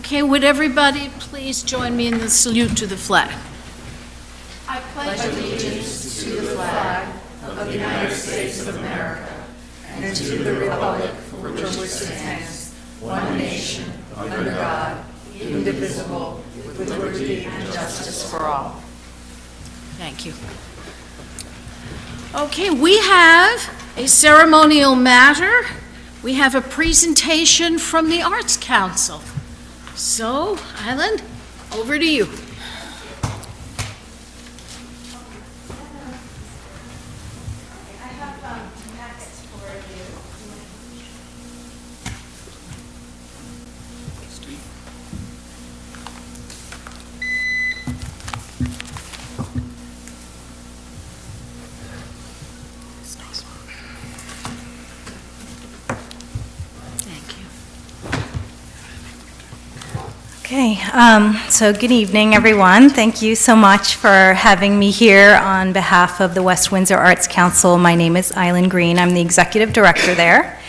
Okay, would everybody please join me in the salute to the flag? I pledge allegiance to the flag of the United States of America and to the republic for which it stands, one nation, under God, indivisible, with liberty and justice for all. Thank you. Okay, we have a ceremonial matter. We have a presentation from the Arts Council. So, Island, over to you. Okay, so good evening, everyone. Thank you so much for having me here on behalf of the West Windsor Arts Council. My name is Island Green. I'm the executive director there,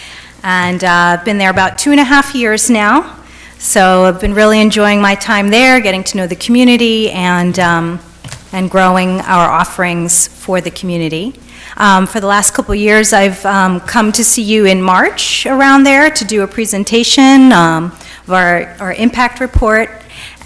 and I've been there about 2.5 years now. So I've been really enjoying my time there, getting to know the community and growing our offerings for the community. For the last couple of years, I've come to see you in March around there to do a presentation of our impact report.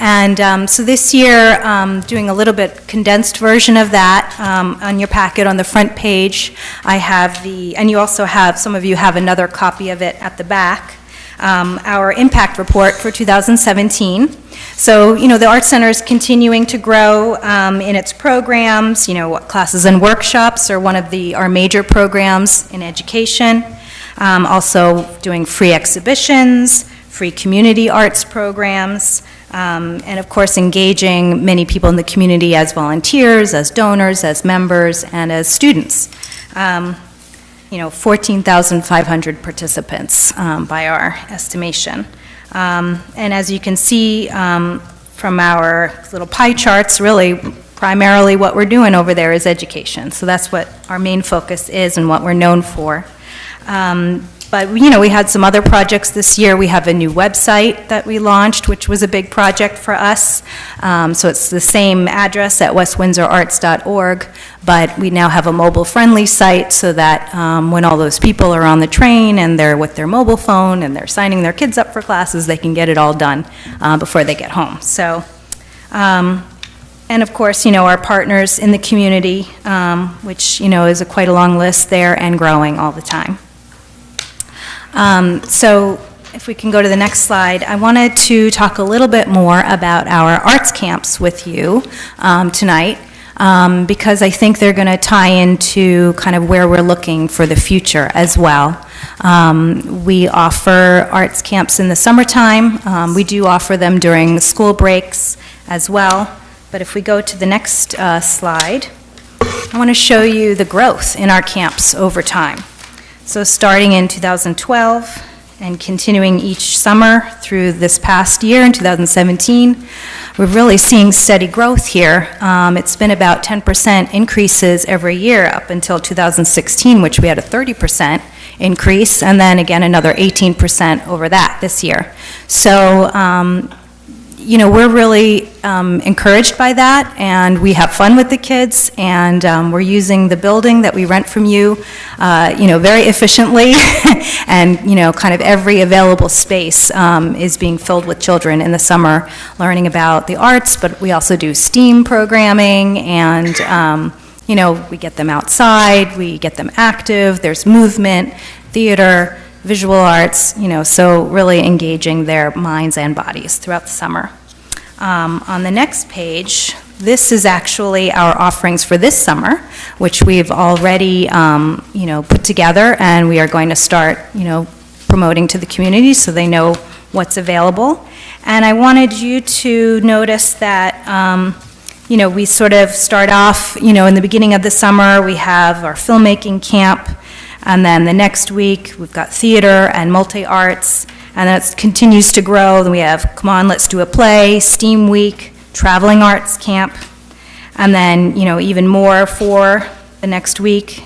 And so this year, doing a little bit condensed version of that. On your packet on the front page, I have and you also have, some of you have another copy of it at the back, our impact report for 2017. So, the Arts Center is continuing to grow in its programs. Classes and workshops are one of our major programs in education. Also doing free exhibitions, free community arts programs, and of course engaging many people in the community as volunteers, as donors, as members, and as students. 14,500 participants by our estimation. And as you can see from our little pie charts, really primarily what we're doing over there is education. So that's what our main focus is and what we're known for. But, we had some other projects this year. We have a new website that we launched, which was a big project for us. So it's the same address at westwindsorarts.org, but we now have a mobile-friendly site so that when all those people are on the train and they're with their mobile phone and they're signing their kids up for classes, they can get it all done before they get home. So, and of course, our partners in the community, which, is quite a long list there and growing all the time. So if we can go to the next slide, I wanted to talk a little bit more about our arts camps with you tonight, because I think they're going to tie into kind of where we're looking for the future as well. We offer arts camps in the summertime. We do offer them during school breaks as well. But if we go to the next slide, I want to show you the growth in our camps over time. So starting in 2012 and continuing each summer through this past year in 2017, we're really seeing steady growth here. It's been about 10% increases every year up until 2016, which we had a 30% increase, and then again another 18% over that this year. So, we're really encouraged by that, and we have fun with the kids, and we're using the building that we rent from you, very efficiently, and, kind of every available space is being filled with children in the summer learning about the arts, but we also do STEAM programming, and, we get them outside, we get them active, there's movement, theater, visual arts, so really engaging their minds and bodies throughout the summer. On the next page, this is actually our offerings for this summer, which we've already, put together, and we are going to start, promoting to the community so they know what's available. And I wanted you to notice that, we sort of start off, in the beginning of the summer, we have our filmmaking camp. And then the next week, we've got theater and multi-arts, and then it continues to grow. Then we have Come On, Let's Do a Play, STEAM Week, Traveling Arts Camp, and then, even more for the next week,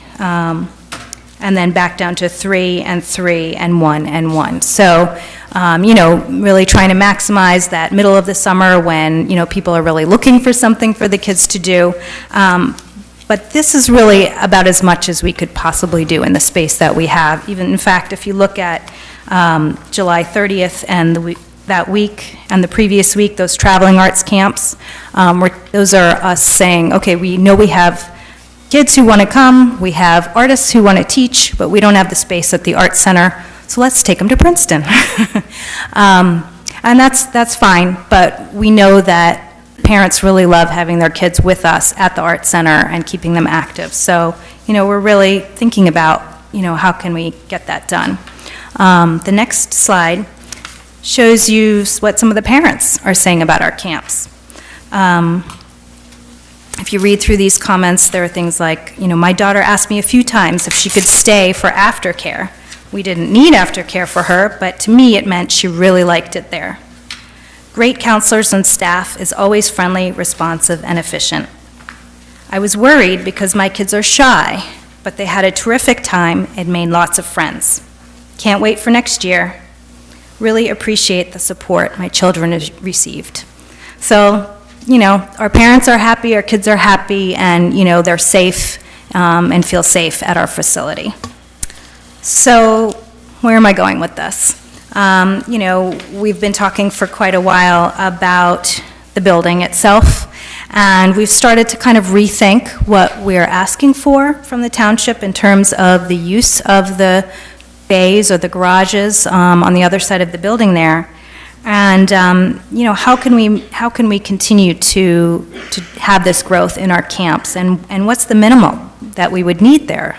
and then back down to 3 and 3 and 1 and 1. So really trying to maximize that middle of the summer when, people are really looking for something for the kids to do. But this is really about as much as we could possibly do in the space that we have. Even, in fact, if you look at July 30th and that week and the previous week, those traveling arts camps, those are us saying, okay, we know we have kids who want to come, we have artists who want to teach, but we don't have the space at the Art Center, so let's take them to Princeton. And that's fine, but we know that parents really love having their kids with us at the Art Center and keeping them active. So, we're really thinking about, how can we get that done. The next slide shows you what some of the parents are saying about our camps. If you read through these comments, there are things like, my daughter asked me a few times if she could stay for aftercare. We didn't need aftercare for her, but to me it meant she really liked it there. Great counselors and staff is always friendly, responsive, and efficient. I was worried because my kids are shy, but they had a terrific time and made lots of friends. Can't wait for next year. Really appreciate the support my children have received. So, our parents are happy, our kids are happy, and, they're safe and feel safe at our facility. So, where am I going with this? We've been talking for quite a while about the building itself, and we've started to kind of rethink what we're asking for from the township in terms of the use of the bays or the garages on the other side of the building there. And, how can we continue to have this growth in our camps, and what's the minimum that we would need there?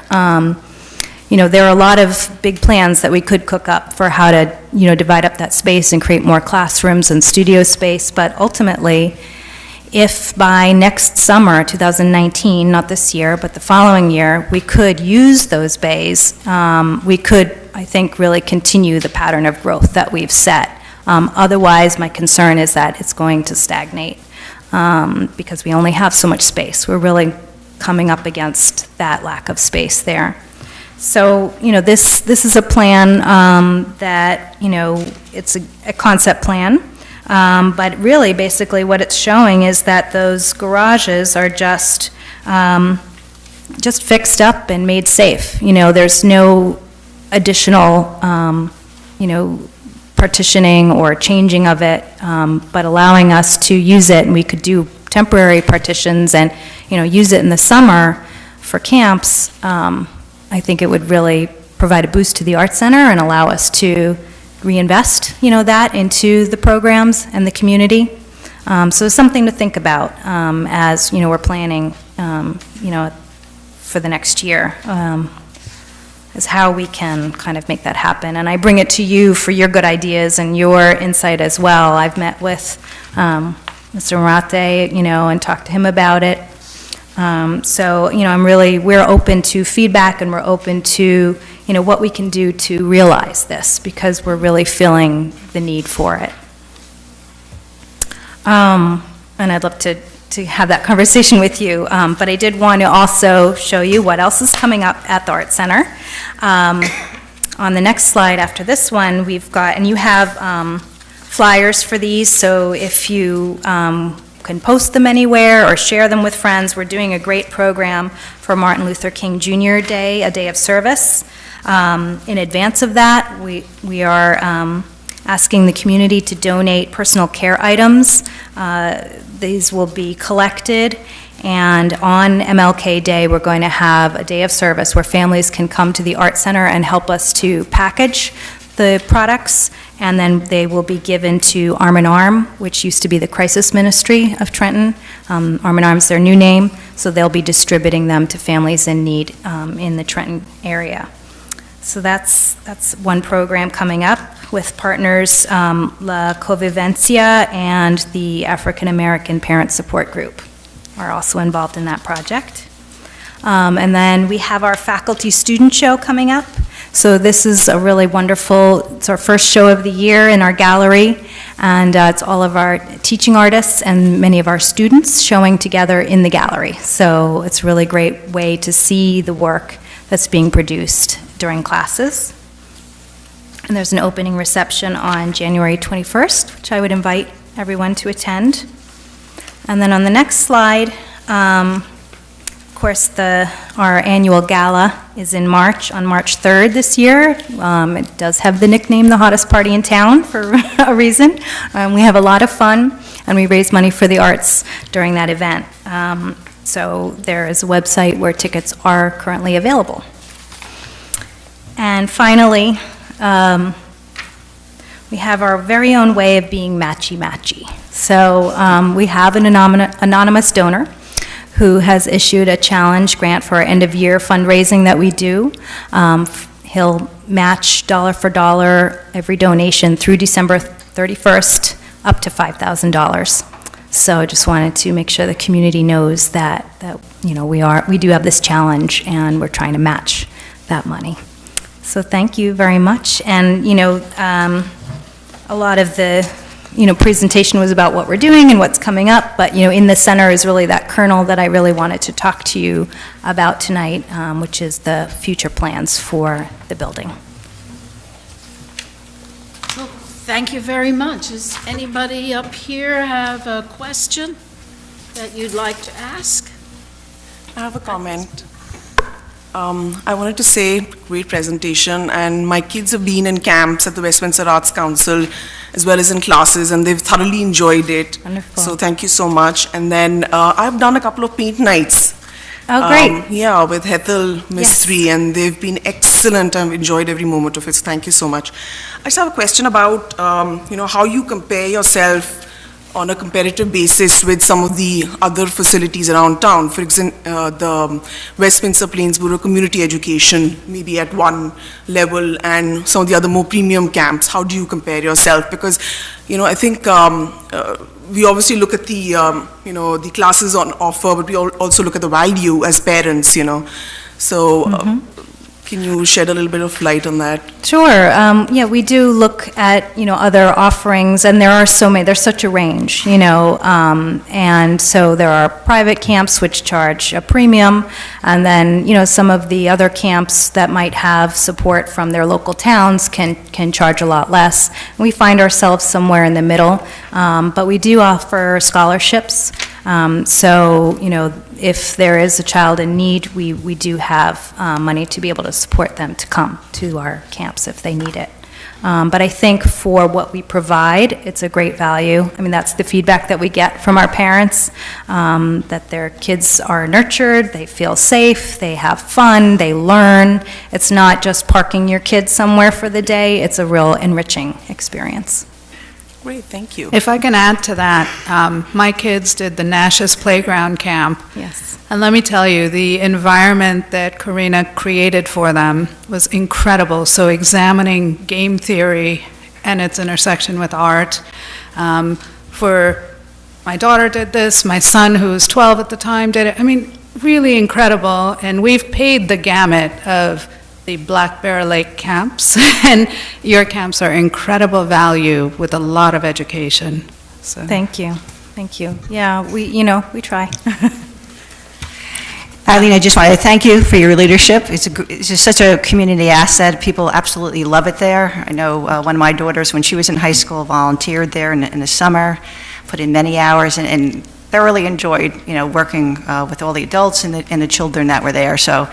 There are a lot of big plans that we could cook up for how to, divide up that space and create more classrooms and studio space, but ultimately, if by next summer, 2019, not this year, but the following year, we could use those bays, we could, I think, really continue the pattern of growth that we've set. Otherwise, my concern is that it's going to stagnate because we only have so much space. We're really coming up against that lack of space there. So, this is a plan that, it's a concept plan, but really, basically, what it's showing is that those garages are just fixed up and made safe. There's no additional, partitioning or changing of it, but allowing us to use it, and we could do temporary partitions and, use it in the summer for camps. I think it would really provide a boost to the Arts Center and allow us to reinvest, that into the programs and the community. So it's something to think about as, we're planning, for the next year, is how we can kind of make that happen. And I bring it to you for your good ideas and your insight as well. I've met with Mr. Marathe, and talked to him about it. So, we're open to feedback, and we're open to, what we can do to realize this, because we're really feeling the need for it. And I'd love to have that conversation with you, but I did want to also show you what else is coming up at the Art Center. On the next slide after this one, we've got, and you have flyers for these, so if you can post them anywhere or share them with friends. We're doing a great program for Martin Luther King Jr. Day, a day of service. In advance of that, we are asking the community to donate personal care items. These will be collected, and on MLK Day, we're going to have a day of service where families can come to the Art Center and help us to package the products, and then they will be given to Arm in Arm, which used to be the Crisis Ministry of Trenton. Arm in Arm is their new name, so they'll be distributing them to families in need in the Trenton area. So that's one program coming up with partners La Convivencia and the African American Parent Support Group are also involved in that project. And then we have our faculty student show coming up. So this is a really wonderful, it's our first show of the year in our gallery, and it's all of our teaching artists and many of our students showing together in the gallery. So it's a really great way to see the work that's being produced during classes. And there's an opening reception on January 21st, which I would invite everyone to attend. And then on the next slide, of course, our annual gala is in March, on March 3rd this year. It does have the nickname, the hottest party in town, for a reason. We have a lot of fun, and we raise money for the arts during that event. So there is a website where tickets are currently available. And finally, we have our very own way of being matchy-matchy. So we have an anonymous donor who has issued a challenge grant for our end-of-year fundraising that we do. He'll match dollar for dollar every donation through December 31st, up to $5,000. So I just wanted to make sure the community knows that you know, we do have this challenge, and we're trying to match that money. So thank you very much. And you know, a lot of the presentation was about what we're doing and what's coming up, but in the center is really that kernel that I really wanted to talk to you about tonight, which is the future plans for the building. Well, thank you very much. Does anybody up here have a question that you'd like to ask? I have a comment. I wanted to say, great presentation, and my kids have been in camps at the Westminster Arts Council as well as in classes, and they've thoroughly enjoyed it. Wonderful. So thank you so much. And then I've done a couple of paint nights. Oh, great. Yeah, with Hethel, Yes. 3, and they've been excellent. I've enjoyed every moment of it, so thank you so much. I just have a question about, how you compare yourself on a comparative basis with some of the other facilities around town. For example, the Westminster Plainsboro Community Education, maybe at one level, and some of the other more premium camps. How do you compare yourself? Because, I think we obviously look at the, the classes on offer, but we also look at the value as parents, So, can you shed a little bit of light on that? Sure. Yeah, we do look at, other offerings, and there are so many, there's such a range, and so there are private camps which charge a premium, and then, some of the other camps that might have support from their local towns can charge a lot less. We find ourselves somewhere in the middle, but we do offer scholarships. So, if there is a child in need, we do have money to be able to support them to come to our camps if they need it. But I think for what we provide, it's a great value. I mean, that's the feedback that we get from our parents, that their kids are nurtured, they feel safe, they have fun, they learn. It's not just parking your kids somewhere for the day, it's a real enriching experience. Great, thank you. If I can add to that, my kids did the Nash's Playground Camp. Yes. And let me tell you, the environment that Karina created for them was incredible. So examining game theory and its intersection with art. For my daughter did this, my son, who was 12 at the time, did it. I mean, really incredible. And we've paid the gamut of the Black Bear Lake camps, and your camps are incredible value with a lot of education. So. Thank you. Thank you. Yeah, we try. Eileen, I just want to thank you for your leadership. It's just such a community asset. People absolutely love it there. I know one of my daughters, when she was in high school, volunteered there in the summer, put in many hours, and thoroughly enjoyed, working with all the adults and the children that were there. So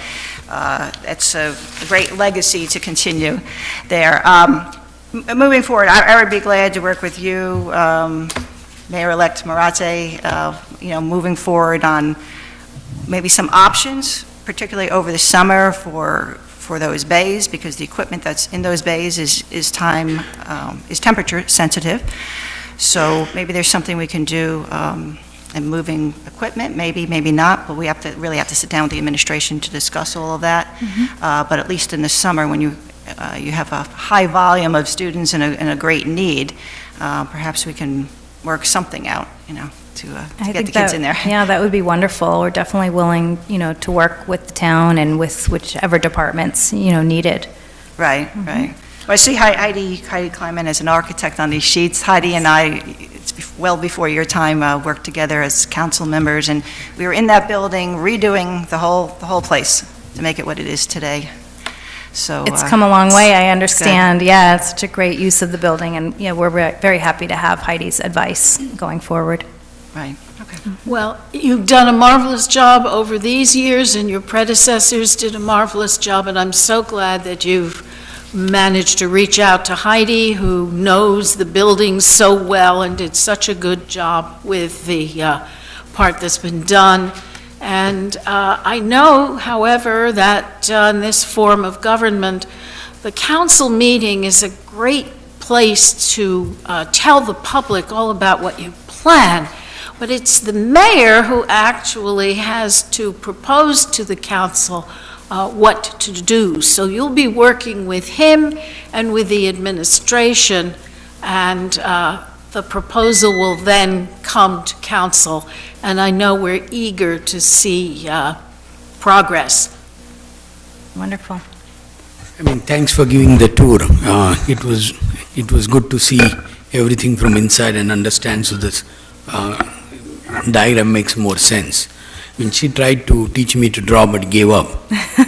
it's a great legacy to continue there. Moving forward, I would be glad to work with you, Mayor-elect Marathe, moving forward on maybe some options, particularly over the summer for those bays, because the equipment that's in those bays is temperature sensitive. So maybe there's something we can do in moving equipment, maybe not, but we really have to sit down with the administration to discuss all of that. But at least in the summer, when you have a high volume of students and a great need, perhaps we can work something out, to get the kids in there. Yeah, that would be wonderful. We're definitely willing, to work with the town and with whichever departments, needed. Right, right. Well, I see Heidi Kleiman as an architect on these sheets. Heidi and I, it's well before your time, worked together as council members, and we were in that building redoing the whole place to make it what it is today. So It's come a long way, I understand. Yeah, it's such a great use of the building, and, yeah, we're very happy to have Heidi's advice going forward. Right, okay. Well, you've done a marvelous job over these years, and your predecessors did a marvelous job, and I'm so glad that you've managed to reach out to Heidi, who knows the building so well and did such a good job with the part that's been done. And I know, however, that in this form of government, the council meeting is a great place to tell the public all about what you plan, but it's the mayor who actually has to propose to the council what to do. So you'll be working with him and with the administration, and the proposal will then come to council, and I know we're eager to see progress. Wonderful. I mean, thanks for giving the tour. It was good to see everything from inside and understand, so this diagram makes more sense. When she tried to teach me to draw but gave up.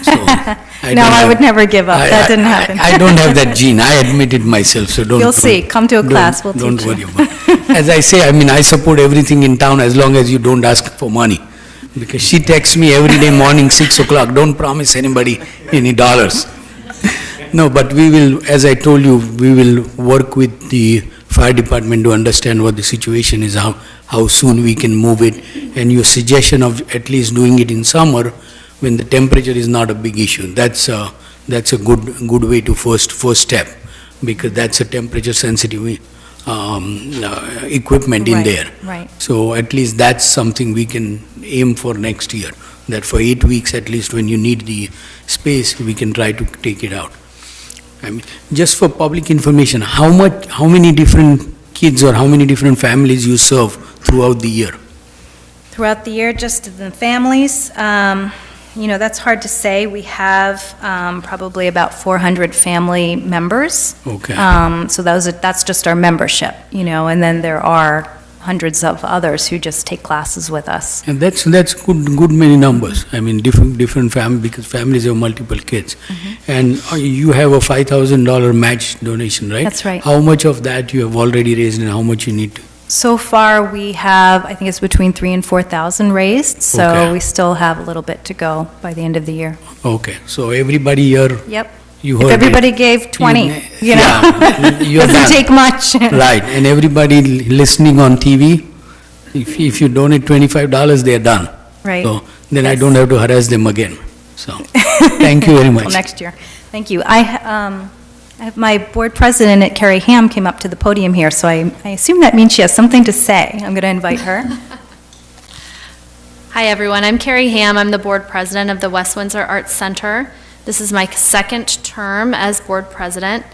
So I would never give up. That didn't happen. I don't have that gene. I admit it myself, so don't. You'll see. Come to a class, we'll teach you. Don't worry about it. As I say, I mean, I support everything in town as long as you don't ask for money. Because she texts me every day morning, 6 o'clock, don't promise anybody any dollars. No, but we will, as I told you, we will work with the fire department to understand what the situation is, how soon we can move it, and your suggestion of at least doing it in summer when the temperature is not a big issue. That's a good way to first step, because that's a temperature sensitive equipment in there. Right. So at least that's something we can aim for next year, that for 8 weeks at least, when you need the space, we can try to take it out. I mean, just for public information, how many different kids or how many different families you serve throughout the year? Throughout the year, just the families, that's hard to say. We have probably about 400 family members. Okay. So that's just our membership, and then there are hundreds of others who just take classes with us. And that's good many numbers. I mean, different families, because families have multiple kids. Mm-hmm. And you have a $5,000 match donation, right? That's right. How much of that you have already raised and how much you need to? So far, we have, I think it's between 3,000 and 4,000 raised, so Okay. we still have a little bit to go by the end of the year. Okay, so everybody here, Yep. you If heard it. everybody gave 20, Yeah, you're doesn't done. take much. Right, and everybody listening on TV, if you donate $25, they're done. Right. So then I don't have to harass them again. So, thank you very Well, much. next year. Thank you. I have my board president, Carrie Ham, came up to the podium here, so I assume that means she has something to say. I'm going to invite her. Hi, everyone. I'm Carrie Ham. I'm the board president of the West Windsor Arts Center. This is my second term as board president,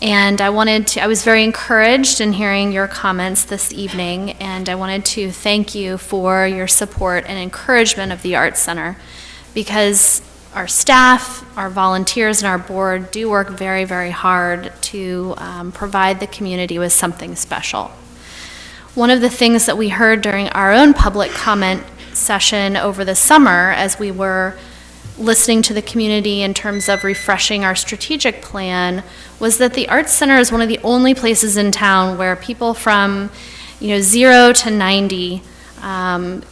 and I was very encouraged in hearing your comments this evening, and I wanted to thank you for your support and encouragement of the Arts Center, because our staff, our volunteers, and our board do work very, very hard to provide the community with something special. One of the things that we heard during our own public comment session over the summer, as we were listening to the community in terms of refreshing our strategic plan, was that the Arts Center is one of the only places in town where people from 0 to 90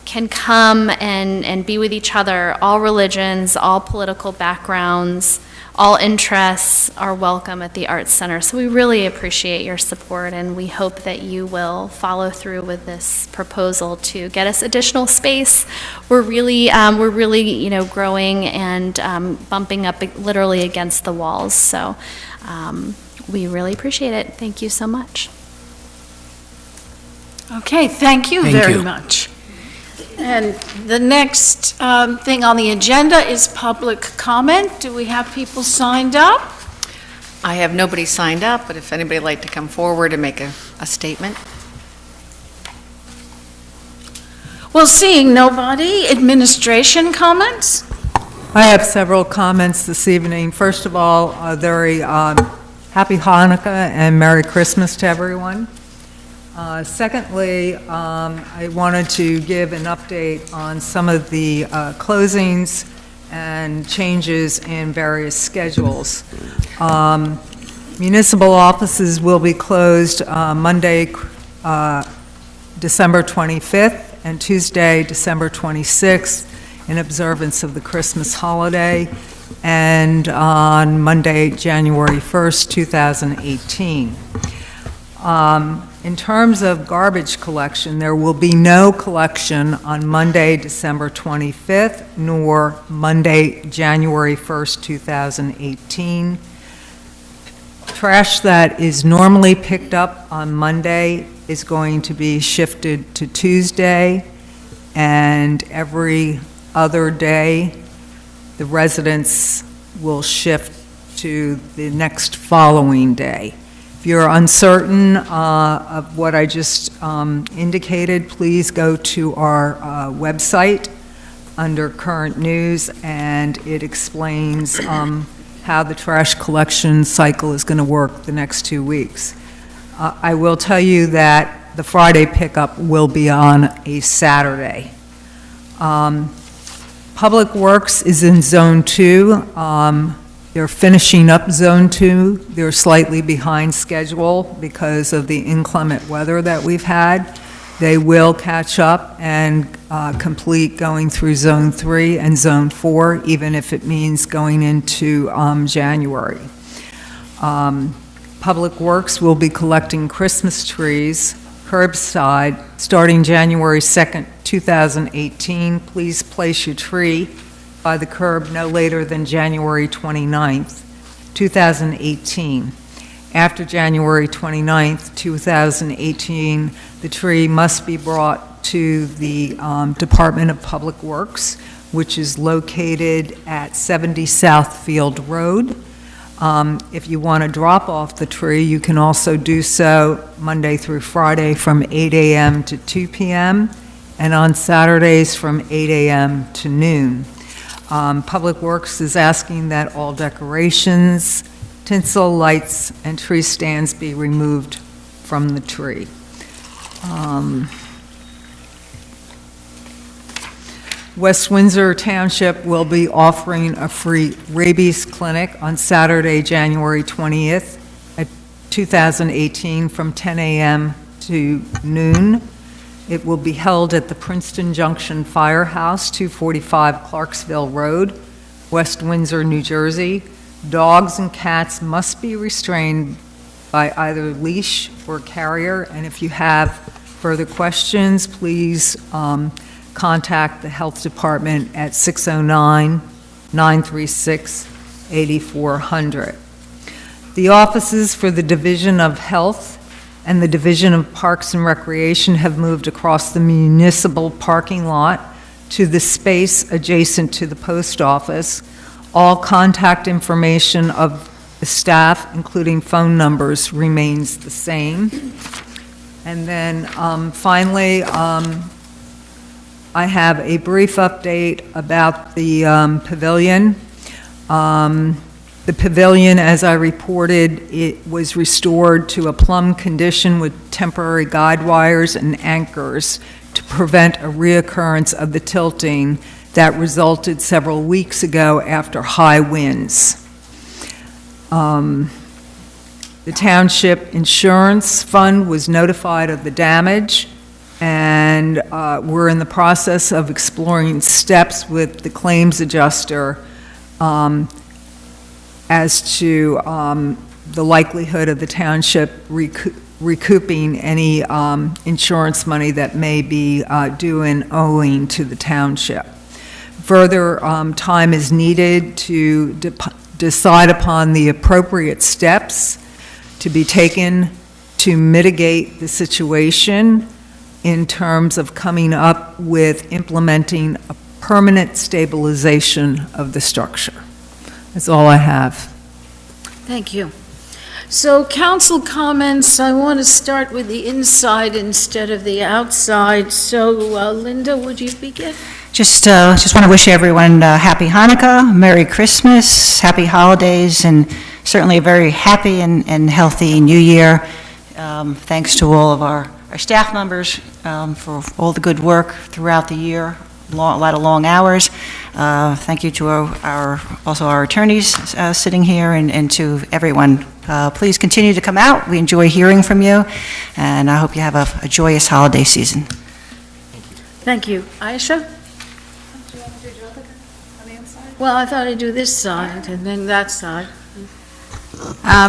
can come and be with each other. All religions, all political backgrounds, all interests are welcome at the Arts Center. So we really appreciate your support, and we hope that you will follow through with this proposal to get us additional space. We're really growing and bumping up literally against the walls. So we really appreciate it. Thank you so much. Okay, thank you Thank very you. much. And the next thing on the agenda is public comment. Do we have people signed up? I have nobody signed up, but if anybody would like to come forward and make a statement. Well, seeing nobody, administration comments? I have several comments this evening. First of all, a very happy Hanukkah and Merry Christmas to everyone. Secondly, I wanted to give an update on some of the closings and changes in various schedules. Municipal offices will be closed Monday, December 25th, and Tuesday, December 26th, in observance of the Christmas holiday, and on Monday, January 1st, 2018. In terms of garbage collection, there will be no collection on Monday, December 25th, nor Monday, January 1st, 2018. Trash that is normally picked up on Monday is going to be shifted to Tuesday, and every other day, the residents will shift to the next following day. If you're uncertain of what I just indicated, please go to our website under Current News, and it explains how the trash collection cycle is going to work the next 2 weeks. I will tell you that the Friday pickup will be on a Saturday. Public Works is in Zone 2. They're finishing up Zone 2. They're slightly behind schedule because of the inclement weather that we've had. They will catch up and complete going through Zone 3 and Zone 4, even if it means going into January. Public Works will be collecting Christmas trees curbside starting January 2nd, 2018. Please place your tree by the curb no later than January 29th, 2018. After January 29th, 2018, the tree must be brought to the Department of Public Works, which is located at 70 Southfield Road. If you want to drop off the tree, you can also do so Monday through Friday from 8 a.m. to 2 p.m., and on Saturdays from 8 a.m. to noon. Public Works is asking that all decorations, tinsel, lights, and tree stands be removed from the tree. West Windsor Township will be offering a free rabies clinic on Saturday, January 20th, 2018, from 10 a.m. to noon. It will be held at the Princeton Junction Firehouse, 245 Clarksville Road, West Windsor, New Jersey. Dogs and cats must be restrained by either leash or carrier, and if you have further questions, please contact the Health Department at 609-936-8400. The offices for the Division of Health and the Division of Parks and Recreation have moved across the municipal parking lot to the space adjacent to the post office. All contact information of the staff, including phone numbers, remains the same. And then finally, I have a brief update about the pavilion. The pavilion, as I reported, it was restored to a plumb condition with temporary guide wires and anchors to prevent a reoccurrence of the tilting that resulted several weeks ago after high winds. The Township Insurance Fund was notified of the damage, and we're in the process of exploring steps with the claims adjuster as to the likelihood of the township recouping any insurance money that may be due and owing to the township. Further time is needed to decide upon the appropriate steps to be taken to mitigate the situation in terms of coming up with implementing a permanent stabilization of the structure. That's all I have. Thank you. So council comments, I want to start with the inside instead of the outside. So Linda, would you begin? Just want to wish everyone Happy Hanukkah, Merry Christmas, Happy Holidays, and certainly a very happy and healthy New Year. Thanks to all of our staff members for all the good work throughout the year. a lot of long hours. Thank you to also our attorneys sitting here, and to everyone. Please continue to come out. We enjoy hearing from you, and I hope you have a joyous holiday season. Thank you. Aisha? Well, I thought I'd do this side and then that side.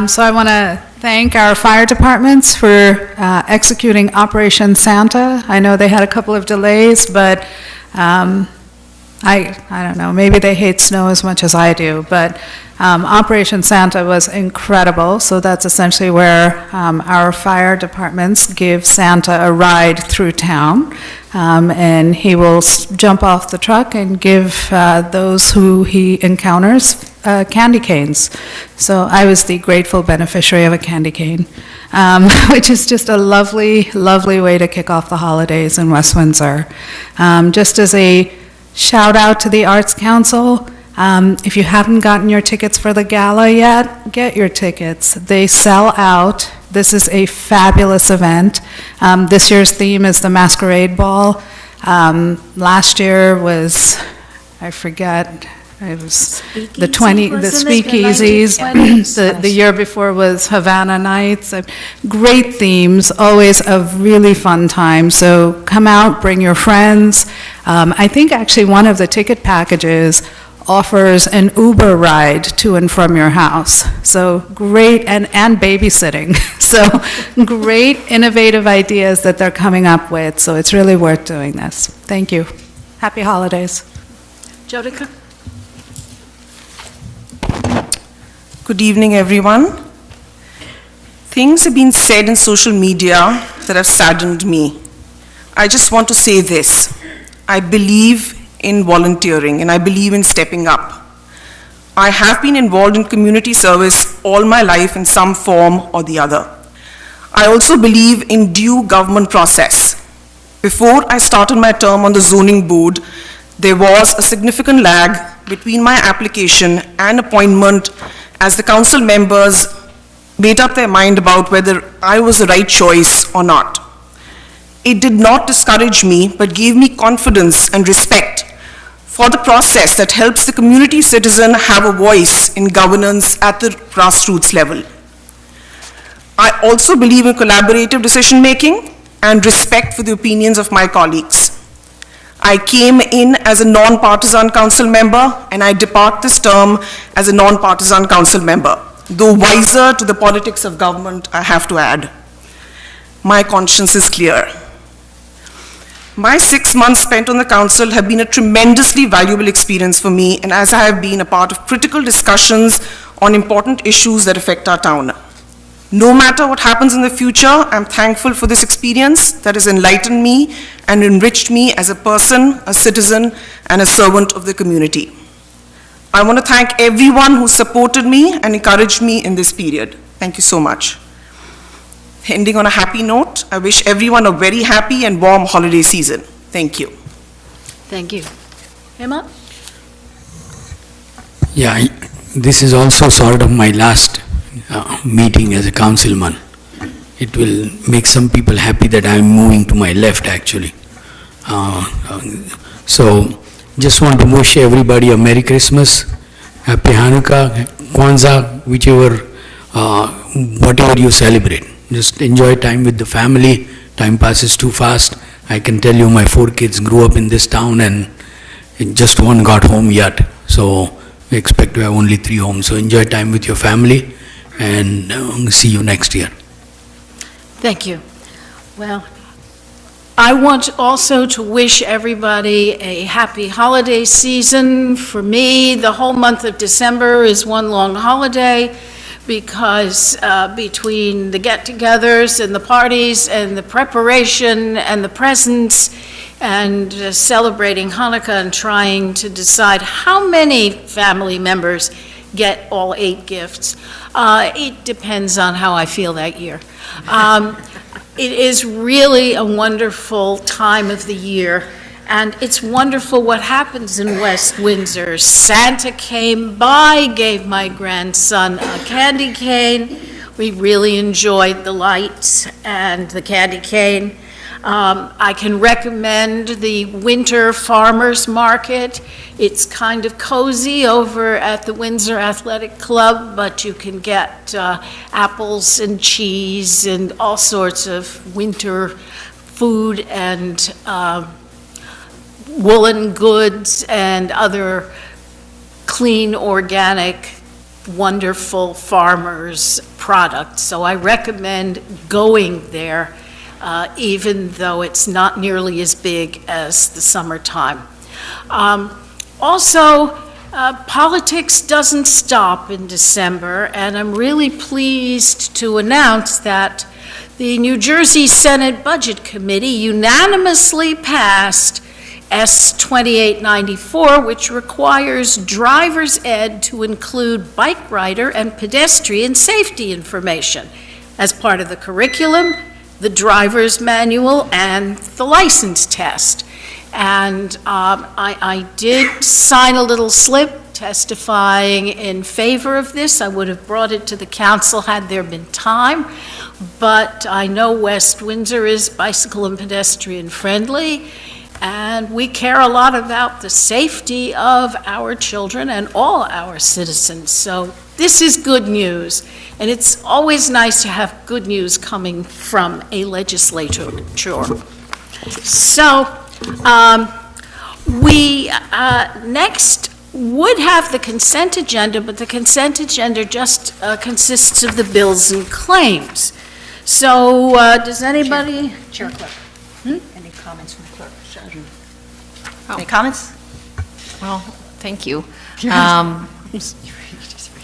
So I want to thank our fire departments for executing Operation Santa. I know they had a couple of delays, but I don't know, maybe they hate snow as much as I do, but Operation Santa was incredible. So that's essentially where our fire departments give Santa a ride through town, and he will jump off the truck and give those who he encounters candy canes. So I was the grateful beneficiary of a candy cane, which is just a lovely, lovely way to kick off the holidays in West Windsor. Just as a shout out to the Arts Council, if you haven't gotten your tickets for the gala yet, get your tickets. They sell out. This is a fabulous event. This year's theme is the Masquerade Ball. Last year was, I forget, it was the speakeasies. The year before was Havana Nights. Great themes, always a really fun time. So come out, bring your friends. I think actually one of the ticket packages offers an Uber ride to and from your house. So great, and babysitting. So great innovative ideas that they're coming up with. So it's really worth doing this. Thank you. Happy holidays. Jodica? Good evening, everyone. Things have been said in social media that have saddened me. I just want to say this. I believe in volunteering, and I believe in stepping up. I have been involved in community service all my life in some form or the other. I also believe in due government process. Before I started my term on the zoning board, there was a significant lag between my application and appointment, as the council members made up their mind about whether I was the right choice or not. It did not discourage me, but gave me confidence and respect for the process that helps the community citizen have a voice in governance at the grassroots level. I also believe in collaborative decision-making and respect for the opinions of my colleagues. I came in as a non-partisan council member, and I depart this term as a non-partisan council member, though wiser to the politics of government, I have to add. My conscience is clear. My 6 months spent on the council have been a tremendously valuable experience for me, and as I have been a part of critical discussions on important issues that affect our town. No matter what happens in the future, I'm thankful for this experience that has enlightened me and enriched me as a person, a citizen, and a servant of the community. I want to thank everyone who supported me and encouraged me in this period. Thank you so much. Ending on a happy note, I wish everyone a very happy and warm holiday season. Thank you. Thank you. Emma? Yeah, this is also sort of my last meeting as a councilman. It will make some people happy that I'm moving to my left, actually. So, just want to wish everybody a Merry Christmas, Happy Hanukkah, Kwanzaa, whichever, whatever you celebrate. Just enjoy time with the family. Time passes too fast. I can tell you my 4 kids grew up in this town, and just one got home yet. So we expect to have only 3 homes. So enjoy time with your family, and see you next year. Thank you. Well, I want also to wish everybody a happy holiday season. For me, the whole month of December is one long holiday, because between the get-togethers and the parties and the preparation and the presents and celebrating Hanukkah and trying to decide how many family members get all 8 gifts, it depends on how I feel that year. It is really a wonderful time of the year, and it's wonderful what happens in West Windsor. Santa came by, gave my grandson a candy cane. We really enjoyed the lights and the candy cane. I can recommend the Winter Farmers Market. It's kind of cozy over at the Windsor Athletic Club, but you can get apples and cheese and all sorts of winter food and woolen goods and other clean, organic, wonderful farmers' products. So I recommend going there, even though it's not nearly as big as the summertime. Also, politics doesn't stop in December, and I'm really pleased to announce that the New Jersey Senate Budget Committee unanimously passed S 2894, which requires driver's ed to include bike rider and pedestrian safety information as part of the curriculum, the driver's manual, and the license test. And I did sign a little slip testifying in favor of this. I would have brought it to the council had there been time, but I know West Windsor is bicycle and pedestrian friendly, and we care a lot about the safety of our children and all our citizens. So this is good news, and it's always nice to have good news coming from a legislature. So we next would have the consent agenda, but the consent agenda just consists of the bills and claims. So does anybody? Chair Clerk. Any comments from the clerk? Any comments? Well, thank you.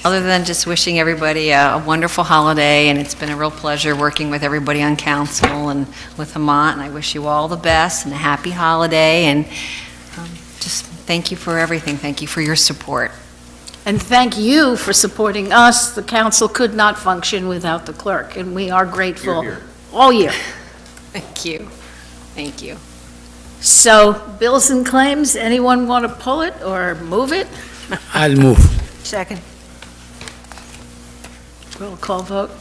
Other than just wishing everybody a wonderful holiday, and it's been a real pleasure working with everybody on council and with Hamont, and I wish you all the best and a happy holiday, and just thank you for everything. Thank you for your support. And thank you for supporting us. The council could not function without the clerk, and we are grateful all year. Thank you. Thank you. So, bills and claims, anyone want to pull it or move it? I'll move. Second. Roll call vote.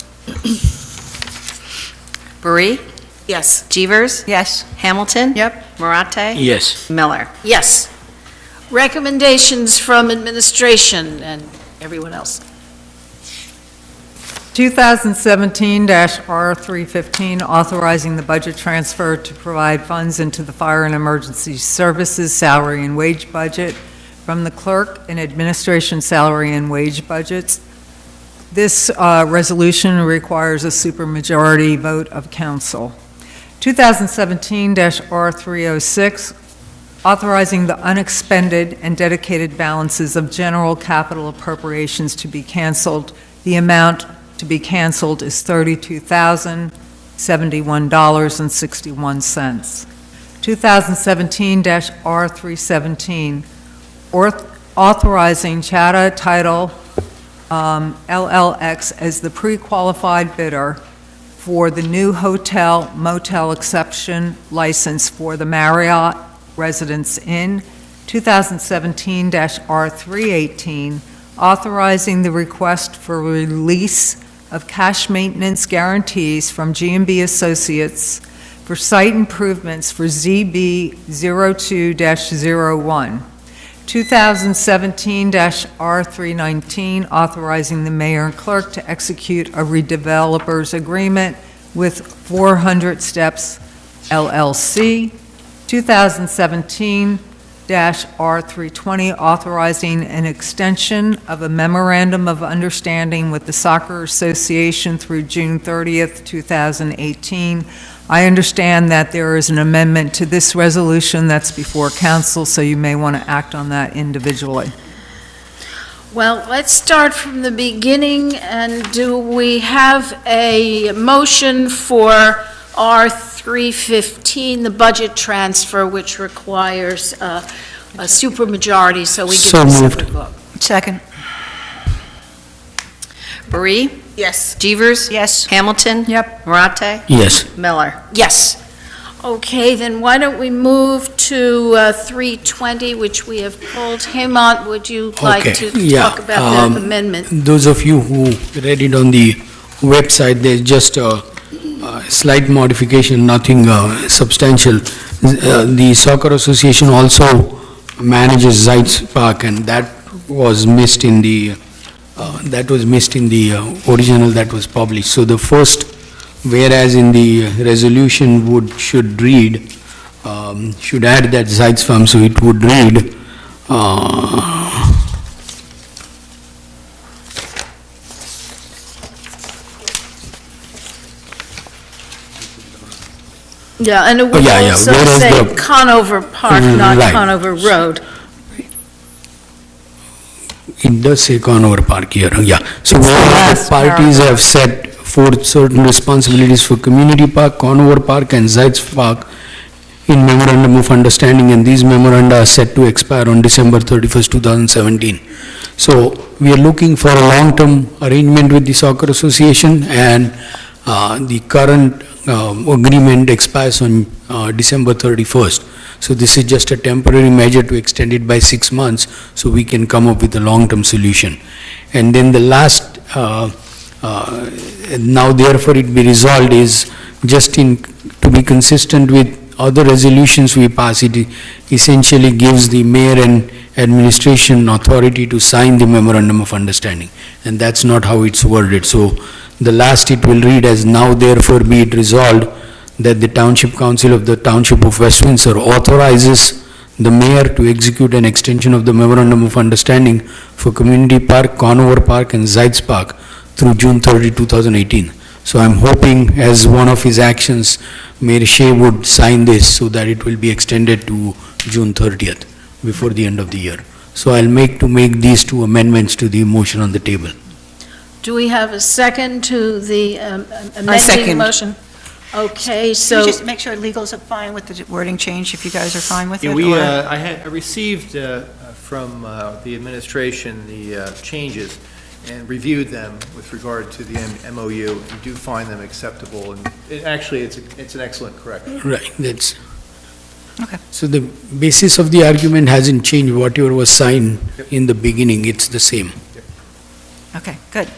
Bahree? Yes. Geevers? Yes. Hamilton? Yep. Marathe? Yes. Miller? Yes. Recommendations from administration and everyone else. 2017-R315, authorizing the budget transfer to provide funds into the Fire and Emergency Services salary and wage budget from the clerk and administration salary and wage budgets. This resolution requires a supermajority vote of council. 2017-R306, authorizing the unexpended and dedicated balances of general capital appropriations to be canceled. The amount to be canceled is $32,071.61. 2017-R317, authorizing Chata Title LLX as the pre-qualified bidder for the new hotel motel exception license for the Marriott Residence Inn. 2017-R318, authorizing the request for release of cash maintenance guarantees from G&B Associates for site improvements for ZB02-01. 2017-R319, authorizing the mayor and clerk to execute a redevelopers agreement with 400 Steps LLC. 2017-R320, authorizing an extension of a memorandum of understanding with the Soccer Association through June 30th, 2018. I understand that there is an amendment to this resolution that's before council, so you may want to act on that individually. Well, let's start from the beginning, and do we have a motion for R315, the budget transfer, which requires a supermajority, so we So give a moved. separate vote? Second. Bahree? Yes. Geevers? Yes. Hamilton? Yep. Marathe? Yes. Miller? Yes. Okay, then why don't we move to 320, which we have pulled. Hemant, would you like Okay, to yeah, talk about that amendment? Those of you who read it on the website, there's just a slight modification, nothing substantial. The Soccer Association also manages Zeitz Park, and that was missed in the original that was published. So the first, whereas in the resolution should read, should add that Zeitz Farm, so it would read, Yeah, and it would yeah, also whereas say the- Conover Park, not Right. Conover Road. it does say Conover Park here, yeah. So It's the whereas last the parties have set forth certain responsibilities for Community Park, Conover Park and Zeitz Park in memorandum of understanding, and these memoranda are set to expire on December 31st, 2017. So we are looking for a long-term arrangement with the Soccer Association, and the current agreement expires on December 31st. So this is just a temporary measure to extend it by 6 months, so we can come up with a long-term solution. And then the last, now therefore it be resolved, is just to be consistent with other resolutions we pass, it essentially gives the mayor and administration authority to sign the memorandum of understanding, and that's not how it's worded. So the last it will read as, now therefore be it resolved that the Township Council of the Township of West Windsor authorizes the mayor to execute an extension of the memorandum of understanding for Community Park, Conover Park and Zeitz Park through June 30, 2018. So I'm hoping, as one of his actions, Mayor Shea would sign this so that it will be extended to June 30th, before the end of the year. So I'll make these two amendments to the motion on the table. Do we have a second to the amending second. motion? Okay, Can so, you just make sure legals are fine with the wording change, if you guys are fine with it? Yeah, or- I received from the administration the changes and reviewed them with regard to the MOU, and do find them acceptable, and actually, it's an excellent correction. Right, that's... Okay. So the basis of the argument hasn't changed. Whatever was signed in the beginning, it's the same. Okay, good.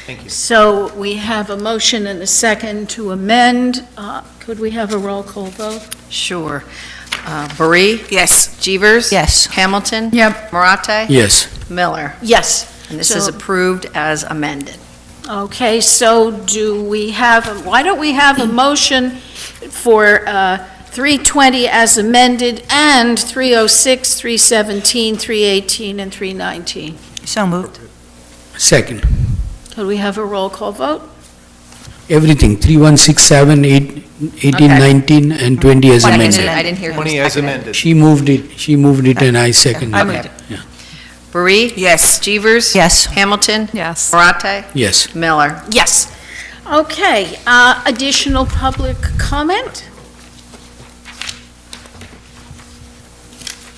Thank you. so we have a motion and a second to amend. Could we have a roll call vote? Sure. Bahree? Yes. Geevers? Yes. Hamilton? Yep. Marathe? Yes. Miller? Yes. And this is So- approved as amended. Okay, so why don't we have a motion for 320 as amended and 306, 317, 318, and 319? So moved. Second. Could we have a roll call vote? Everything, 3167, 18, Okay. 19, and 20 as Seconded. amended. I didn't hear who 20 as seconded. amended. She moved it, and I seconded I it. moved it. Yeah. Bahree? Yes. Geevers? Yes. Hamilton? Yes. Marathe? Yes. Miller? Yes. Okay, additional public comment?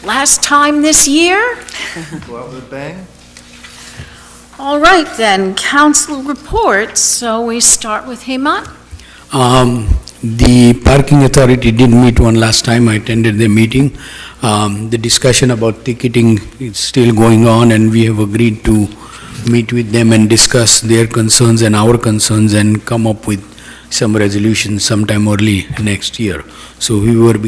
Last time this year? Go out with a bang? All right then, council reports, so we start with Hemant. The parking authority did meet one last time. I attended the meeting. The discussion about ticketing is still going on, and we have agreed to meet with them and discuss their concerns and our concerns and come up with some resolution sometime early next year. So whoever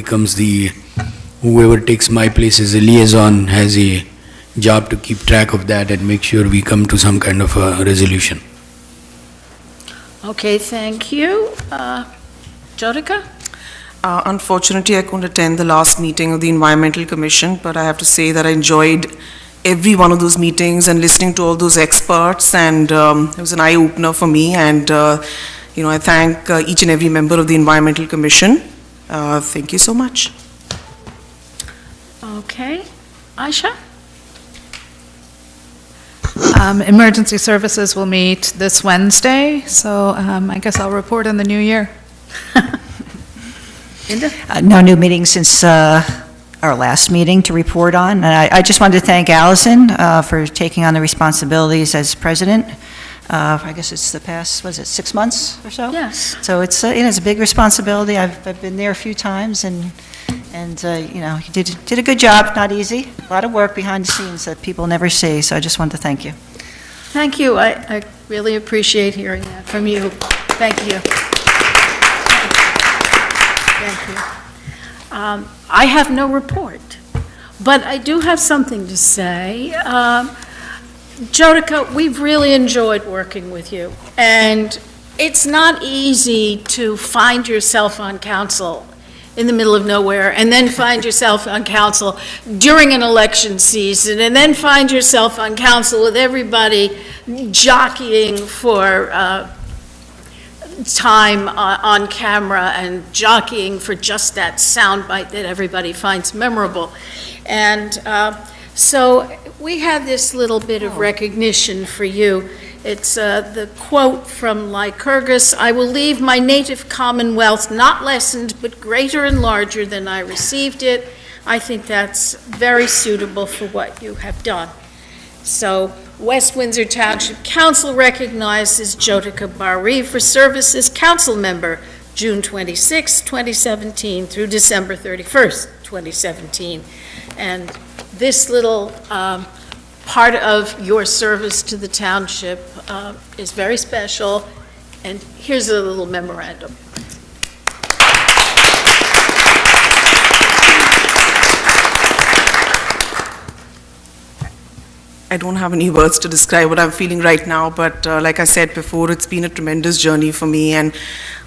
takes my place as a liaison has a job to keep track of that and make sure we come to some kind of a resolution. Okay, thank you. Jyotika? Unfortunately, I couldn't attend the last meeting of the Environmental Commission, but I have to say that I enjoyed every one of those meetings and listening to all those experts, and it was an eye-opener for me, and I thank each and every member of the Environmental Commission. Thank you so much. Okay. Aisha? Emergency Services will meet this Wednesday, so I guess I'll report in the new year. Linda? No new meetings since our last meeting to report on. And I just wanted to thank Allison for taking on the responsibilities as president. I guess it's the past, 6 months or so? Yes. So it's a big responsibility. I've been there a few times, and you did a good job, not easy. A lot of work behind the scenes that people never see, so I just wanted to thank you. Thank you. I really appreciate hearing that from you. Thank you. Thank you. I have no report, but I do have something to say. Jodica, we've really enjoyed working with you, and it's not easy to find yourself on council in the middle of nowhere, and then find yourself on council during an election season, and then find yourself on council with everybody jockeying for time on camera and jockeying for just that soundbite that everybody finds memorable. And so we have this little bit of recognition for you. It's the quote from Lycurgus, "I will leave my native commonwealth not lessened, but greater and larger than I received it." I think that's very suitable for what you have done. So West Windsor Township Council recognizes Jodica Bahree for service as council member June 26, 2017 through December 31st, 2017. And this little part of your service to the township is very special, and here's a little memorandum. I don't have any words to describe what I'm feeling right now, but like I said before, it's been a tremendous journey for me, and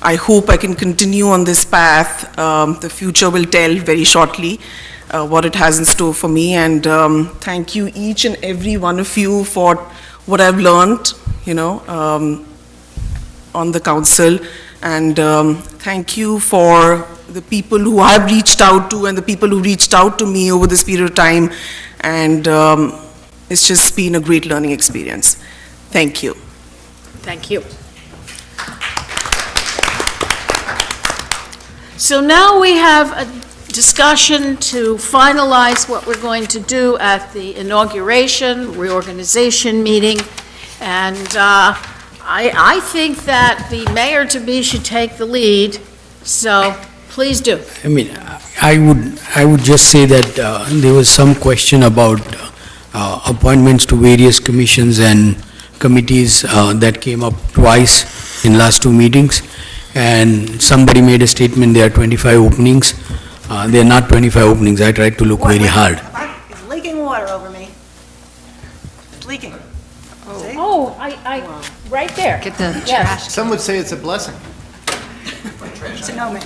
I hope I can continue on this path. The future will tell very shortly what it has in store for me, and thank you each and every one of you for what I've learned, on the council, and thank you for the people who I've reached out to and the people who reached out to me over this period of time, and it's just been a great learning experience. Thank you. Thank you. So now we have a discussion to finalize what we're going to do at the inauguration, reorganization meeting, and I think that the mayor-to-be should take the lead, so please do. I mean, I would just say that there was some question about appointments to various commissions and committees that came up twice in last two meetings, and somebody made a statement there are 25 openings. There are not 25 openings. I tried to look very hard. It's leaking water over me. It's leaking. See? Oh, right there. Get the Yes. trash. Some would say it's a blessing. It's an omen.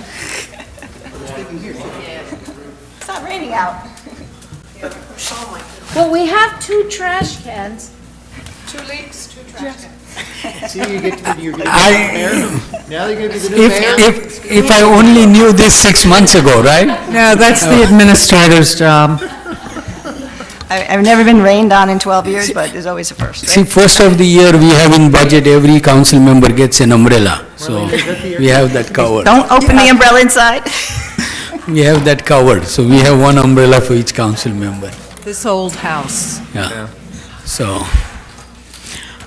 It's not raining out. Well, we have 2 trash cans. See, you get to be the I- mayor. Now you're going to be the new mayor. If I only knew this 6 months ago, right? No, that's the administrator's job. I've never been rained on in 12 years, but there's always a first, See, right? first of the year, we have in budget, every council member gets an umbrella, so we have that covered. Don't open the umbrella inside. We have that covered, so we have one umbrella for each council member, This old house. yeah. So,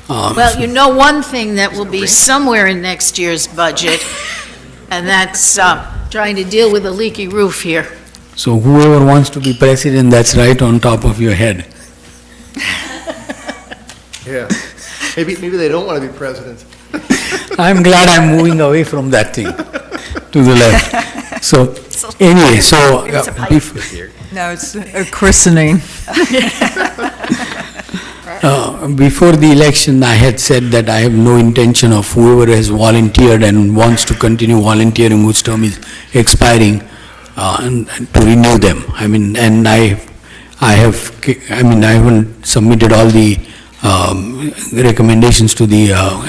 Well, you know one thing that will be somewhere in next year's budget, and that's trying to deal with a leaky roof here. so whoever wants to be president, that's right on top of your head. Yeah. Maybe they don't want to be president. I'm glad I'm moving away from that thing, to the left. So, anyway, so, It's a pipe. No, it's a christening. Before the election, I had said that I have no intention of whoever has volunteered and wants to continue volunteering, whose term is expiring, and to renew them. I mean, and I haven't submitted all the recommendations to the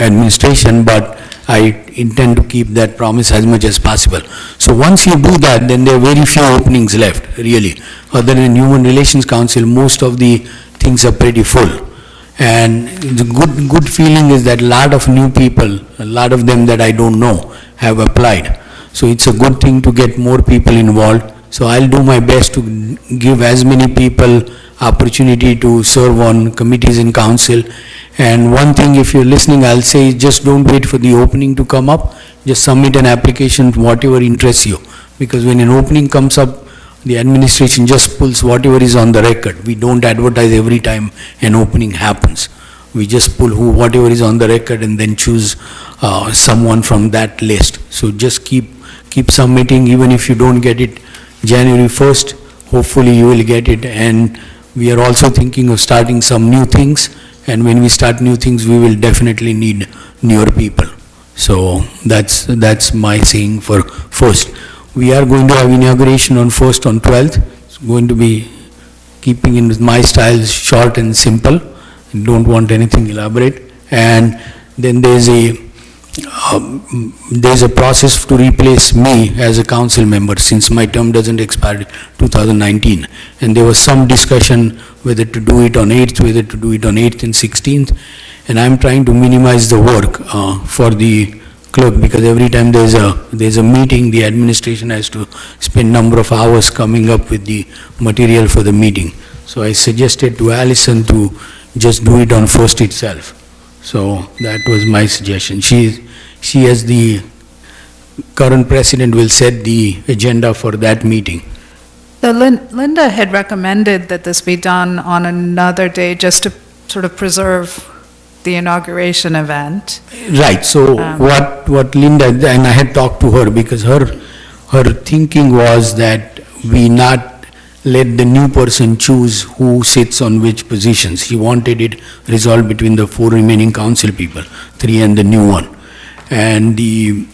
administration, but I intend to keep that promise as much as possible. So once you do that, then there are very few openings left, really. Other than Human Relations Council, most of the things are pretty full. And the good feeling is that a lot of new people, a lot of them that I don't know, have applied. So it's a good thing to get more people involved. So I'll do my best to give as many people opportunity to serve on committees in council. And one thing, if you're listening, I'll say, just don't wait for the opening to come up. Just submit an application, whatever interests you. Because when an opening comes up, the administration just pulls whatever is on the record. We don't advertise every time an opening happens. we just pull whatever is on the record and then choose someone from that list. So just keep submitting, even if you don't get it January 1st, hopefully you will get it. And we are also thinking of starting some new things, and when we start new things, we will definitely need newer people. So that's my saying for 1st. We are going to have inauguration on 1st on 12th. It's going to be keeping in my style, short and simple. Don't want anything elaborate. And then there's a process to replace me as a council member, since my term doesn't expire 2019. And there was some discussion whether to do it on 8th, whether to do it on 8th and 16th. And I'm trying to minimize the work for the clerk, because every time there's a meeting, the administration has to spend number of hours coming up with the material for the meeting. So I suggested to Allison to just do it on 1st itself. So that was my suggestion. She as the current president will set the agenda for that meeting. So Linda had recommended that this be done on another day just to sort of preserve the inauguration event. Right, so what Linda, and I had talked to her, because her thinking was that we not let the new person choose who sits on which positions. She wanted it resolved between the 4 remaining council people, 3 and the new one. And the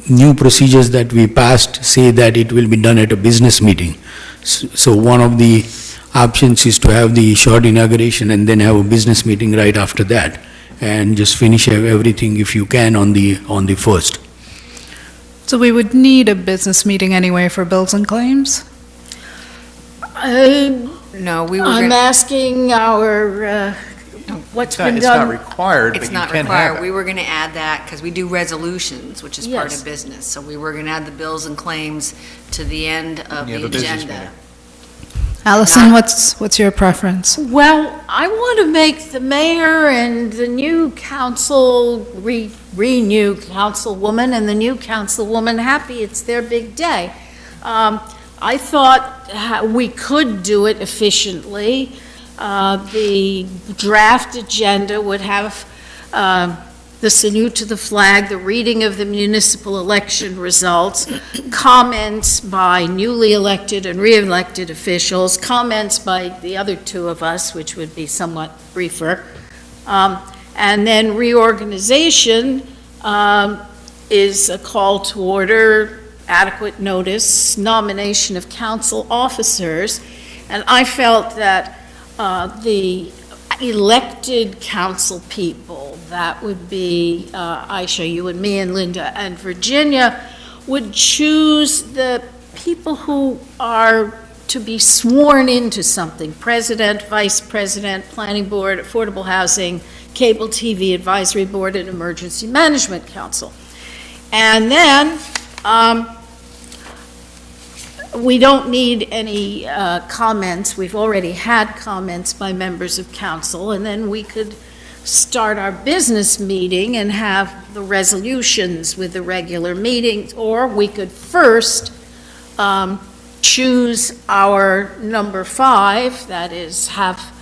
new procedures that we passed say that it will be done at a business meeting. So one of the options is to have the short inauguration and then have a business meeting right after that, and just finish everything if you can on the 1st. So we would need a business meeting anyway for bills and claims? No, we were I'm gonna- asking our, what's been It's not done. required, but It's you not can have required. it. We were going to add that because we do resolutions, which is part Yes. of business. So we were going to add the bills and claims to the end of You have the a business agenda. meeting. Allison, what's your preference? Well, I want to make the mayor and the new council, renew councilwoman and the new councilwoman happy. It's their big day. I thought we could do it efficiently. The draft agenda would have the salute to the flag, the reading of the municipal election results, comments by newly elected and re-elected officials, comments by the other 2 of us, which would be somewhat briefer, and then reorganization is a call to order, adequate notice, nomination of council officers, and I felt that the elected council people, that would be Aisha, you and me and Linda and Virginia, would choose the people who are to be sworn into something: president, vice president, planning board, affordable housing, cable TV advisory board, and emergency management council. And then we don't need any comments. We've already had comments by members of council, and then we could start our business meeting and have the resolutions with the regular meetings, or we could first choose our number 5, that is, have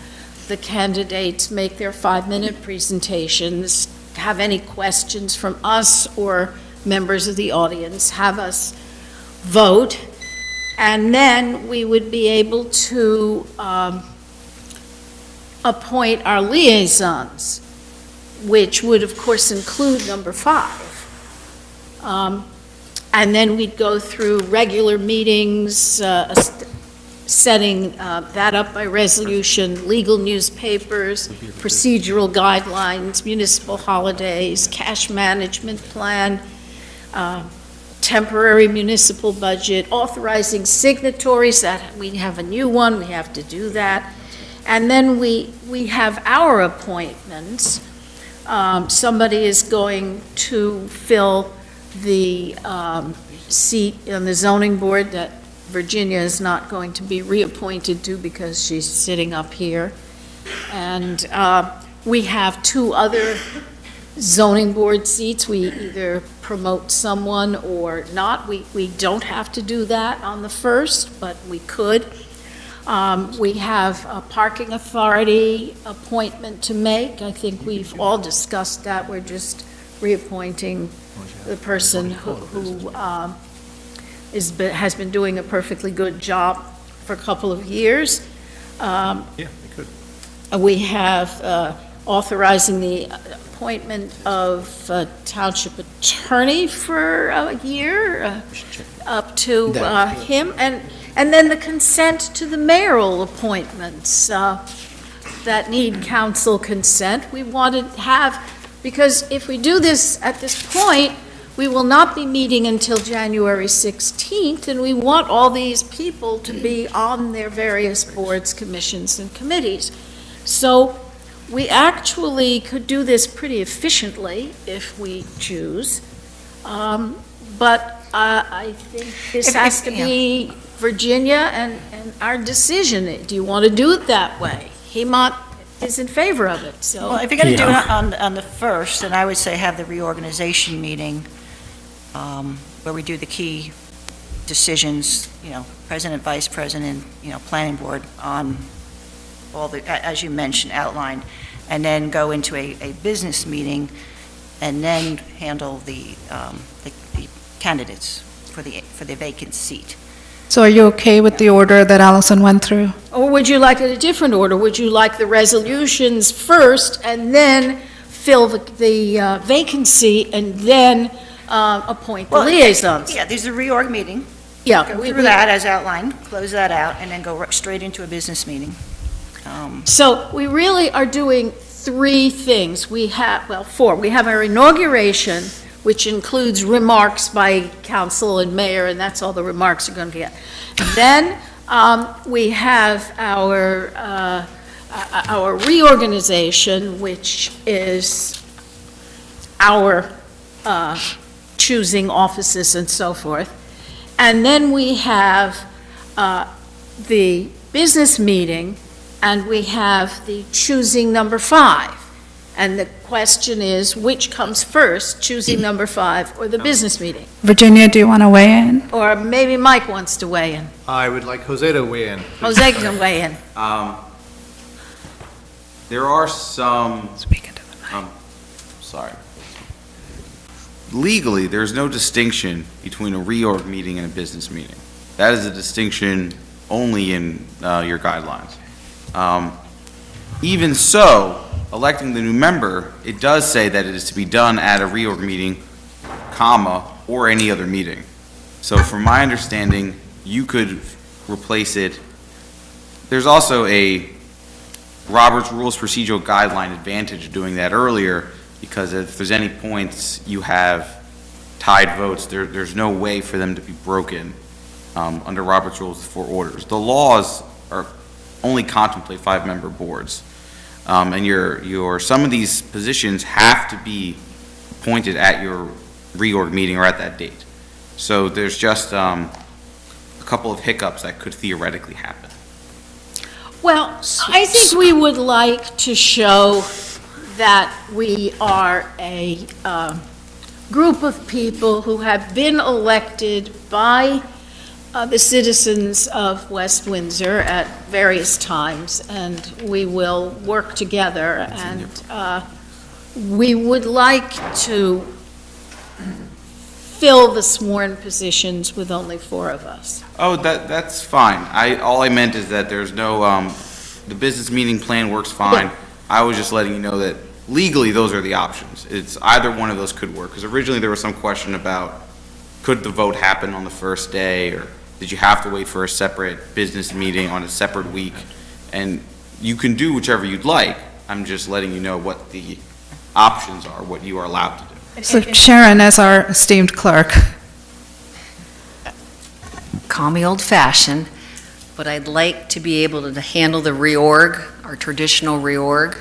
the candidates make their 5-minute presentations, have any questions from us or members of the audience, have us vote, and then we would be able to appoint our liaisons, which would, of course, include number 5. And then we'd go through regular meetings, setting that up by resolution, legal newspapers, procedural guidelines, municipal holidays, cash management plan, temporary municipal budget, authorizing signatories, that we have a new one, we have to do that. And then we have our appointments. Somebody is going to fill the seat on the zoning board that Virginia is not going to be reappointed to because she's sitting up here. And we have 2 other zoning board seats. We either promote someone or not. We don't have to do that on the 1st, but we could. We have a parking authority appointment to make. I think we've all discussed that. We're just reappointing the person who has been doing a perfectly good job for a couple of years. Yeah, they could. We have authorizing the appointment of a township attorney for a year, up to him, and then the consent to the mayoral appointments that need council consent. We want to have, because if we do this at this point, we will not be meeting until January 16th, and we want all these people to be on their various boards, commissions, and committees. So we actually could do this pretty efficiently if we choose, but I think this has to be Virginia and our decision. Do you want to do it that way? Hemont is in favor of it, so. Well, if you're going to do it on the 1st, then I would say have the reorganization meeting where we do the key decisions, president, vice president, planning board on all the, as you mentioned, outlined, and then go into a business meeting and then handle the candidates for the vacant seat. So are you okay with the order that Allison went through? Or would you like a different order? Would you like the resolutions first and then fill the vacancy and then appoint the liaisons? Yeah, there's a reorg meeting. Yeah. Go through that as outlined, close that out, and then go straight into a business meeting. So we really are doing 3 things. We have, well, 4. We have our inauguration, which includes remarks by council and mayor, and that's all the remarks are going to get. Then we have our reorganization, which is our choosing offices and so forth. And then we have the business meeting, and we have the choosing number 5. And the question is, which comes first, choosing number 5 or the business meeting? Virginia, do you want to weigh in? Or maybe Mike wants to weigh in. I would like Jose to weigh in. Jose can weigh in. There are some, Speak into the mic. sorry. Legally, there's no distinction between a reorg meeting and a business meeting. That is a distinction only in your guidelines. Even so, electing the new member, it does say that it is to be done at a reorg meeting, comma, or any other meeting. So from my understanding, you could replace it. There's also a Robert's Rules Procedural Guideline advantage of doing that earlier, because if there's any points you have tied votes, there's no way for them to be broken under Robert's Rules for orders. The laws are only contemplate 5-member boards. And some of these positions have to be appointed at your reorg meeting or at that date. So there's just a couple of hiccups that could theoretically happen. Well, I think we would like to show that we are a group of people who have been elected by the citizens of West Windsor at various times, and we will work together, and we would like to fill the sworn positions with only 4 of us. Oh, that's fine. All I meant is that there's no, the business meeting plan works fine. I was just letting you know that legally those are the options. It's either one of those could work, because originally there was some question about could the vote happen on the first day, or did you have to wait for a separate business meeting on a separate week? And you can do whichever you'd like. I'm just letting you know what the options are, what you are allowed to do. So Sharon, as our esteemed clerk. Call me old-fashioned, but I'd like to be able to handle the reorg, our traditional reorg,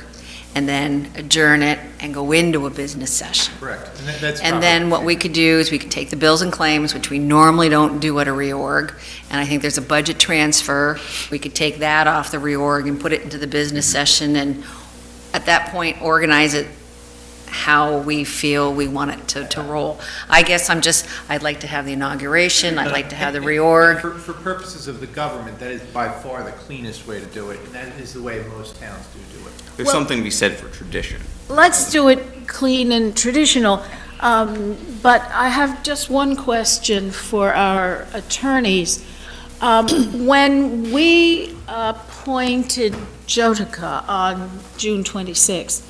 and then adjourn it and go into a business session. Correct. And that's And then what we could do is we could take the bills and claims, which we normally don't do at a reorg, and I think there's a budget transfer. We could take that off the reorg and put it into the business session, and at that point, organize it how we feel we want it to roll. I guess I'd like to have the inauguration, I'd like to have the reorg. For purposes of the government, that is by far the cleanest way to do it, and that is the way most towns do it. There's something to be said for tradition. Let's do it clean and traditional. But I have just one question for our attorneys. When we appointed Jotica on June 26th,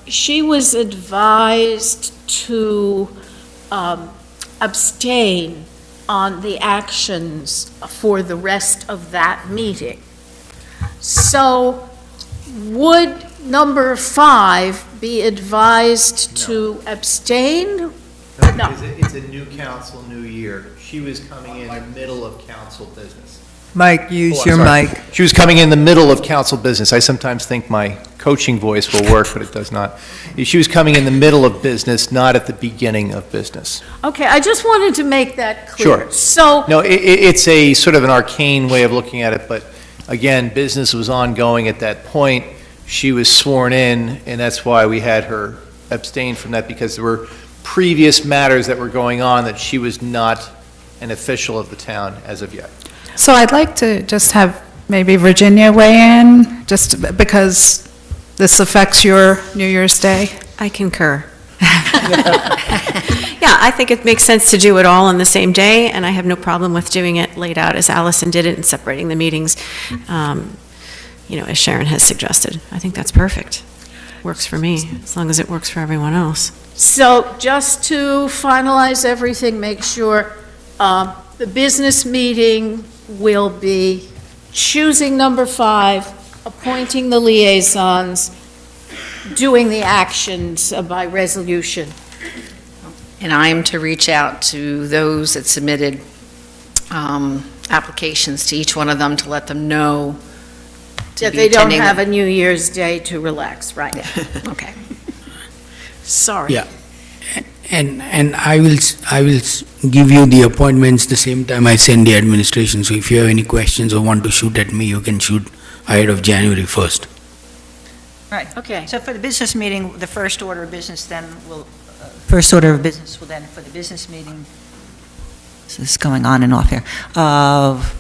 she was advised to abstain on the actions for the rest of that meeting. So would number 5 be advised to abstain? No. It's a new council, new year. She was coming in the middle of council business. Mike, use I'm your sorry. mic. She was coming in the middle of council business. I sometimes think my coaching voice will work, but it does not. She was coming in the middle of business, not at the beginning of business. Okay, I just wanted to make that clear. Sure. So, No, it's a sort of an arcane way of looking at it, but again, business was ongoing at that point. She was sworn in, and that's why we had her abstain from that, because there were previous matters that were going on that she was not an official of the town as of yet. So I'd like to just have maybe Virginia weigh in, just because this affects your New Year's Day. I concur. Yeah, I think it makes sense to do it all on the same day, and I have no problem with doing it laid out as Allison did it and separating the meetings, as Sharon has suggested. I think that's perfect. Works for me, as long as it works for everyone else. so just to finalize everything, make sure the business meeting will be choosing number 5, appointing the liaisons, doing the actions by resolution. And I am to reach out to those that submitted applications to each one of them to let them know to That be they don't attending have the- a New Year's Day to relax, right? Okay. Sorry. Yeah. And I will give you the appointments the same time I send the administration. So if you have any questions or want to shoot at me, you can shoot ahead of January 1st. Right. Okay. So for the business meeting, the first order of business then will, first order of business will then, for the business meeting, this is going on and off here, of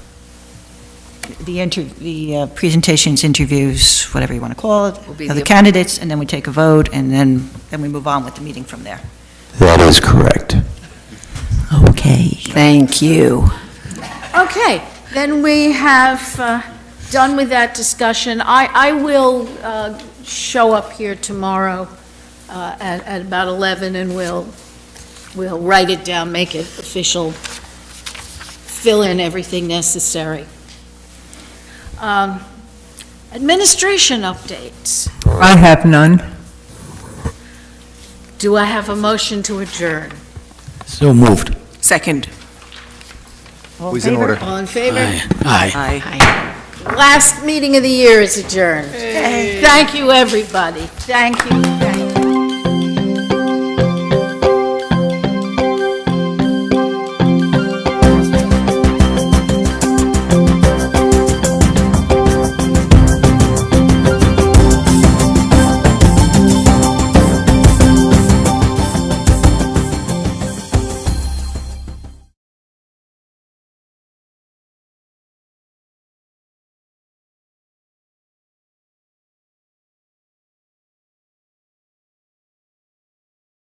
the presentations, interviews, whatever you want to call it, Will be of the the- candidates, and then we take a vote, and then we move on with the meeting from there. That is correct. Okay. Thank you. Okay, then we have done with that discussion. I will show up here tomorrow at about 11, and we'll write it down, make it official, fill in everything necessary. Administration updates. I have none. Do I have a motion to adjourn? So moved. Second. Who's in order? All in favor? Aye. Aye. Last meeting of the year is adjourned. Thank you, everybody. Thank you.